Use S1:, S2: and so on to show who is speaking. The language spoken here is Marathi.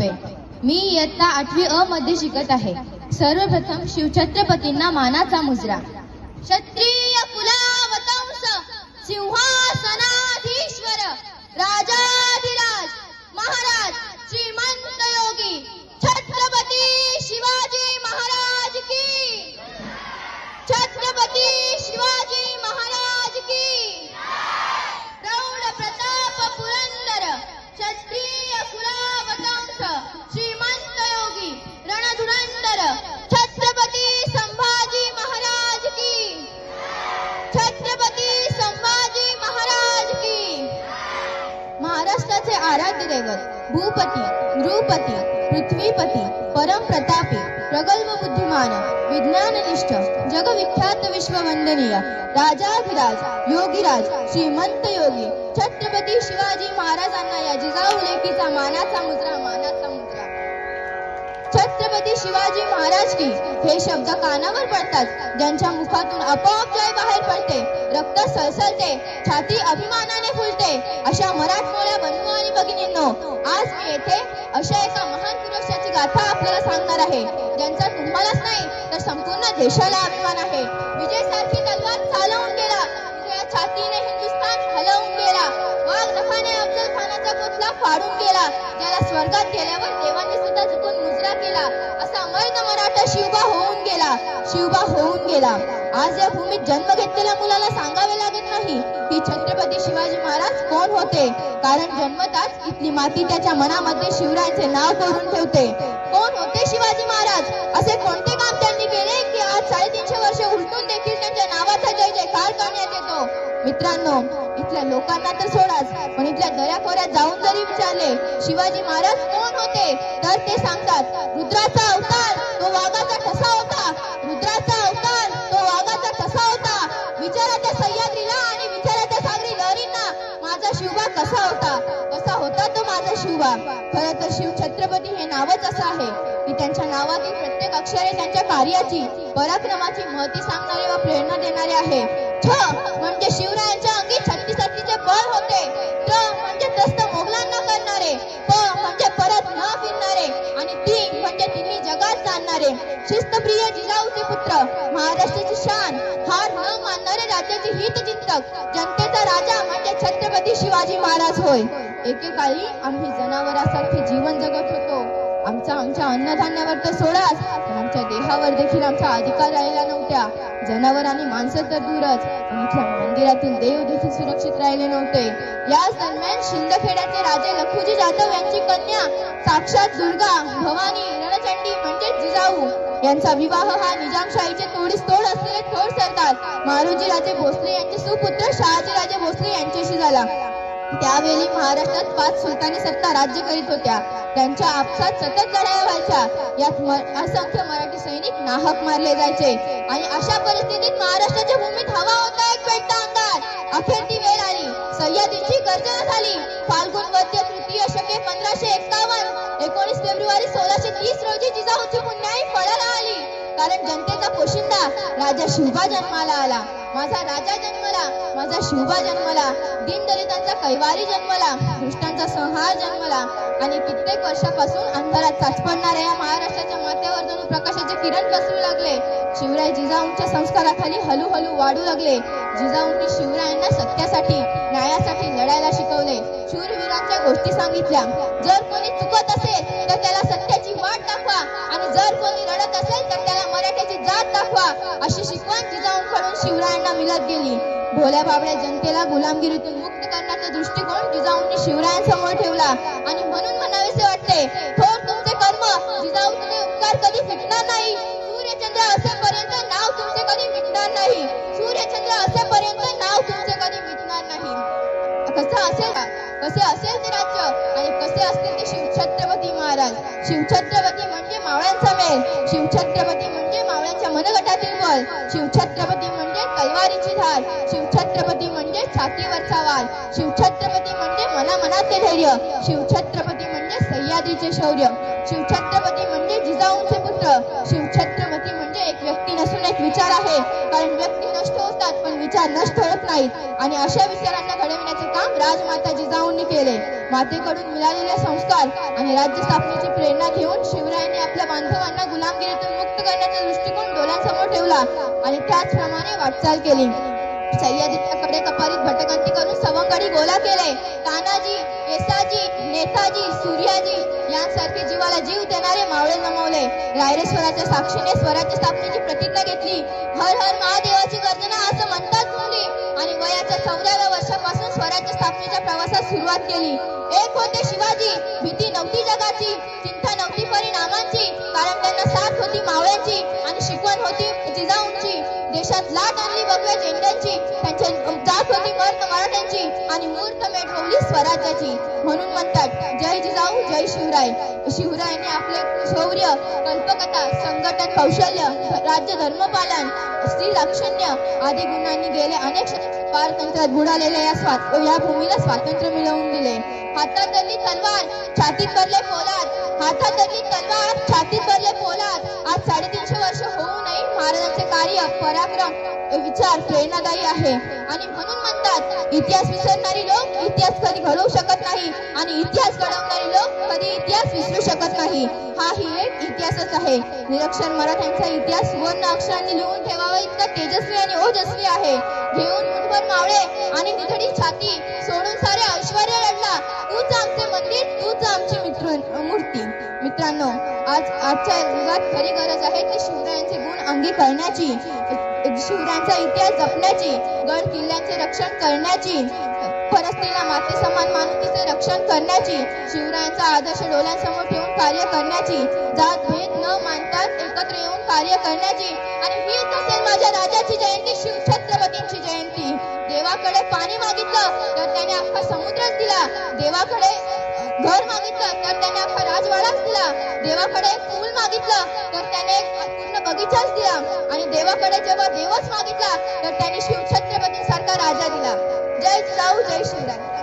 S1: रुपये. मी इयत्ता 8वी अ मध्ये शिकत आहे. सर्वप्रथम शिवछत्रपतींना मानाचा मुजरा. क्षत्रिय कुलावतंस सिंहासनाधीश्वर राजाधिराज महाराज श्रीमंत योगी छत्रपती शिवाजी महाराज की. छत्रपती शिवाजी महाराज की. प्रौढ प्रताप पुरंदर क्षत्रिय कुलावतंस श्रीमंत योगी रणधुरंदर छत्रपती संभाजी महाराज की. छत्रपती संभाजी महाराज की. महाराष्ट्राचे आराध्य दैवत भूपती नृपती पृथ्वीपती परमप्रतापी प्रगल्भ बुद्धिमान विज्ञाननिष्ठ जगविख्यात विश्ववंदनीय राजाधिराज योगीराज श्रीमंत योगी छत्रपती शिवाजी महाराजांना या जिजाऊ लेकीचा मानाचा मुजरा. छत्रपती शिवाजी महाराज की हे शब्द कानावर पडतात ज्यांच्या मुखातून आपोआप जय बाहेर पडते, रक्त सळसळते, छाती अभिमानाने फुलते. अशा मराठमोळ्या बंधू आणि भगिनींनो, आज मी येथे अशा एका महान पुरुषाची गाथा आपल्याला सांगणार आहे ज्यांचा तुम्हालाच नाही तर संपूर्ण देशाला अभिमान आहे. विजयसारखी तलवार चालवून गेला, विजया छातीने हिंदुस्थान हलवून गेला, वाघ नखाने अफजल खानाचा पुतळा फाडून गेला, ज्याला स्वर्गात गेल्यावर देवांनी सुद्धा झुकून मुजरा केला, असा मर्द मराठा शिवबा होऊन गेला. आज या भूमीत जन्म घेतलेल्या मुलाला सांगावे लागत नाही की छत्रपती शिवाजी महाराज कोण होते, कारण जन्मताच इथली माती त्याच्या मनामध्ये शिवरायांचे नाव कोरून ठेवते. कोण होते शिवाजी महाराज? असे कोणते काम त्यांनी केले की आज 350 वर्षे उलटून देखील त्यांच्या नावाचा जय जयकार करण्यात येतो? मित्रांनो, इथल्या लोकांना तर सोडाच, पण इथल्या दऱ्याखोऱ्यात जाऊन जरी विचारले शिवाजी महाराज कोण होते तर ते सांगतात, रुद्राचा अवतार तो वाघाचा ठसा होता. रुद्राचा अवतार तो वाघाचा ठसा होता. विचारा त्या सह्याद्रीला आणि विचारा त्या सागरी लहरींना माझा शिवबा कसा होता तो माझा शिवबा. खरं तर शिव छत्रपती हे नावच असं आहे की त्यांच्या नावातील प्रत्येक अक्षरे त्यांच्या कार्याची पराक्रमाची महती सांगणारे व प्रेरणा देणारे आहे. छ म्हणजे शिवरायांच्या अंगी 36चे बळ होते. त्र म्हणजे त्रस्त मोगलांना करणारे. प म्हणजे परत न फिरणारे आणि ती म्हणजे तिन्ही जगात जाणणारे. शिस्तप्रिय जिजाऊचे पुत्र, महाराष्ट्राची शान, हार न मानणारे राज्याचे हितचिंतक, जनतेचा राजा म्हणजे छत्रपती शिवाजी महाराज होय. एकेकाळी आम्ही जनावरांसारखे जीवन जगत होतो. आमच्या अन्नधान्यावर तर सोडाच, पण आमच्या देहावर देखील आमचा अधिकार राहिला नव्हत्या. जनावर आणि माणसं तर दूरच, पण इथल्या मंदिरातील देव देखील सुरक्षित राहिले नव्हते. याच दरम्यान शिंदखेड्याचे राजे लखुजी जाधव यांची कन्या साक्षात दुर्गा भवानी रणचंडी म्हणजे जिजाऊ यांचा विवाह हा निजामशाहीचे तोडीस तोड असलेले थोर सरदार मारोजी राजे भोसले यांचे सुपुत्र शहाजी राजे भोसले यांच्याशी झाला. त्यावेळी महाराष्ट्रात 5 सुलतानी सत्ता राज्य करीत होत्या. त्यांच्या आपसात सतत लढाया व्हायच्या. यात असंख्य मराठी सैनिक नाहक मारले जायचे आणि अशा परिस्थितीत महाराष्ट्राच्या भूमीत हवा होता एक पेटता अंगार. अखेर ती वेळ आली. सह्याद्रीची गर्जना झाली. फाल्गुन वद्य तृतीय शके 1551. 19 फेब्रुवारी 1630 रोजी जिजाऊची पुण्याई फळाला आली. कारण जनतेचा पोशिंदा राजा शिवबा जन्माला आला. माझा राजा जन्मला, माझा शिवबा जन्मला, दीनदलितांचा कैवारी जन्मला, दुष्टांचा संहार जन्मला आणि कित्येक वर्षापासून अंधारात चाचपडणाऱ्या या महाराष्ट्राच्या माथ्यावर जणू प्रकाशाचे किरण पसरू लागले. शिवराय जिजाऊंच्या संस्काराखाली हळूहळू वाढू लागले. जिजाऊंनी शिवरायांना सत्यासाठी न्यायासाठी लढायला शिकवले. शूरवीरांच्या गोष्टी सांगितल्या. जर कोणी चुकत असेल तर त्याला सत्याची वाट दाखवा आणि जर कोणी रडत असेल तर त्याला मराठ्याची जात दाखवा, अशी शिकवण जिजाऊंकडून शिवरायांना मिळत गेली. भोल्या बाबड्या जनतेला गुलामगिरीतून मुक्त करण्याचा दृष्टिकोन जिजाऊंनी शिवरायांसमोर ठेवला आणि म्हणून म्हणावेसे वाटते, थोर तुमचे कर्म, जिजाऊ तुझे उपकार कधी फिटणार नाही. सूर्यचंद्र असेपर्यंत नाव तुमचे कधी मिटणार नाही. सूर्यचंद्र असेपर्यंत नाव तुमचे कधी मिटणार नाही. कसे असेल ते राज्य आणि कसे असतील ते शिवछत्रपती महाराज. शिवछत्रपती म्हणजे मावळ्यांचा मेल. शिवछत्रपती म्हणजे मावळ्यांच्या मनगटातील बळ. शिवछत्रपती म्हणजे तलवारीची धार. शिवछत्रपती म्हणजे छातीवरचा वार. शिवछत्रपती म्हणजे मनामनातले धैर्य. शिवछत्रपती म्हणजे सह्याद्रीचे शौर्य. शिवछत्रपती म्हणजे जिजाऊंचे पुत्र. शिवछत्रपती म्हणजे एक व्यक्ती नसून एक विचार आहे, कारण व्यक्ती नष्ट होतात पण विचार विचार नष्ट होत नाहीत आणि अशा विचारांना घडविण्याचे काम राजमाता जिजाऊंनी केले. मातेकडून मिळालेले संस्कार आणि राज्य स्थापनेची प्रेरणा घेऊन शिवरायांनी आपल्या बांधवांना गुलामगिरीतून मुक्त करण्याचा दृष्टिकोन डोळ्यांसमोर ठेवला आणि त्याचप्रमाणे वाटचाल केली. सह्याद्रीच्या कडेकपारीत भटकंती करून सवंगडी गोला केले. तानाजी, केसाजी, नेताजी, सूर्याजी यांसारखे जीवाला जीव देणारे मावळे नमवले. रायरेश्वराच्या साक्षीने स्वराज्य स्थापनेची प्रतिज्ञा घेतली. हर हर महादेवाची गर्जना असं म्हणतात मुली आणि वयाच्या 14व्या वर्षापासून स्वराज्य स्थापनेच्या प्रवासात सुरुवात केली. एक होते शिवाजी, भीती नव्हती जगाची, चिंता नव्हती परिणामांची, कारण त्यांना साथ होती मावळ्यांची आणि शिकवण होती जिजाऊंची. देशात लाट आणली भगव्या झेंड्यांची, त्यांच्या जात होती मराठ्यांची आणि मुहूर्तमेढ होली स्वराज्याची. म्हणून म्हणतात जय जिजाऊ जय शिवराय. शिवरायांनी आपले शौर्य, कल्पकता, संघटन कौशल्य, राज्य धर्मपालन, स्त्री दाक्षिण्य आदी गुणांनी गेले अनेक पारतंत्र्यात बुडालेल्या या भूमीला स्वातंत्र्य मिळवून दिले. हातात धरली तलवार, छातीत भरले पोलाद. हातात धरली तलवार, छातीत भरले पोलाद. आज 350 वर्ष होऊनही महाराजांचे कार्य, पराक्रम, विचार प्रेरणादायी आहे आणि म्हणून म्हणतात इतिहास विसरणारी लोक इतिहास कधी घडवू शकत नाही आणि इतिहास घडवणारे लोक कधी इतिहास विसरू शकत नाही. हाही एक इतिहासच आहे. निरक्षर मराठ्यांचा इतिहास सुवर्ण अक्षरांनी लिहून ठेवावा इतका तेजस्वी आणि ओजस्वी आहे. घेऊन मुठभर मावळे आणि निधडी छाती, सोडून सारे ऐश्वर्य लढला. तूच आमचे मंदिर, तूच आमची मूर्ती. मित्रांनो, आजच्या युगात खरी गरज आहे ती शिवरायांचे गुण अंगी करण्याची, शिवरायांचा इतिहास जपण्याची, गड किल्ल्यांचे रक्षण करण्याची, परस्त्रीला माते समान मानून तिचे रक्षण करण्याची, शिवरायांचा आदर्श डोळ्यांसमोर ठेवून कार्य करण्याची, जात भेद न मानता एकत्र येऊन कार्य करण्याची. आणि हीच असेल माझ्या राजाची जयंती, शिवछत्रपतींची जयंती. देवाकडे पाणी मागितलं तर त्याने अख्खा समुद्रच दिला. देवाकडे घर मागितलं तर त्याने अख्खा राजवाडाच दिला. देवाकडे फूल मागितलं तर त्याने पूर्ण बगीचाच दिला. आणि देवाकडे जेव्हा देवच मागितला तर त्याने शिवछत्रपतींसारखा राजा दिला. जय जिजाऊ जय शिवराय.